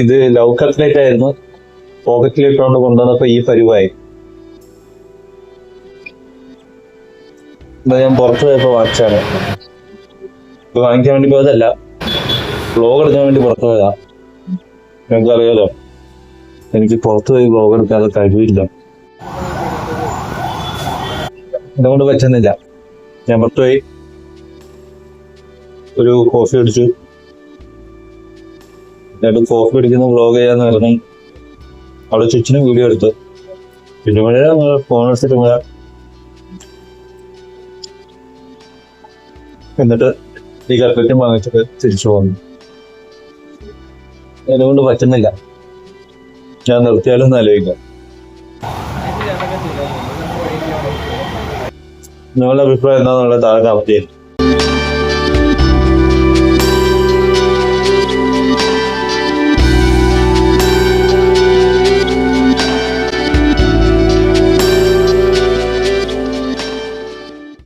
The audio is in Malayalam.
ഇത് ലവ് കട്ട്ലേറ്റ് ആയിരുന്നു. പോക്കറ്റിലിട്ടുകൊണ്ട് കൊണ്ടുവന്നപ്പോ ഈ പരിവായി. ഞാൻ പുറത്തു പോയപ്പോ വാങ്ങിച്ചാണ്. ഇപ്പൊ വാങ്ങിക്കാൻ വേണ്ടി പോയതല്ല, വ്ലോഗ് എടുക്കാൻ വേണ്ടി പുറത്തു പോയതാ. നിങ്ങൾക്കറിയാലോ, എനിക്ക് പുറത്തു പോയി വ്ലോഗ് എടുക്കാതെ കഴിവില്ല, അതുകൊണ്ട് പറ്റുന്നില്ല. ഞാൻ പുറത്തുപോയി ഒരു കോഫി അടിച്ചു. എന്നിട്ട് കോഫി അടിക്കുന്ന വ്ലോഗ് ചെയ്യാന്ന് പറഞ്ഞു അവിടെ ചുറ്റിന് വീഡിയോ എടുത്തു. പിന്നെ ഫോൺ എടുത്തിട്ട് എന്നിട്ട് ഈ കട്ട്ലറ്റും വാങ്ങിച്ചിട്ട് തിരിച്ചു പോന്നു. അതുകൊണ്ട് പറ്റുന്നില്ല. ഞാൻ നിർത്തിയാലും ആലോചിക്കാം. നിങ്ങളുടെ അഭിപ്രായം എന്താണെന്നുള്ള താഴെ കമന്റ് ചെയ്യും.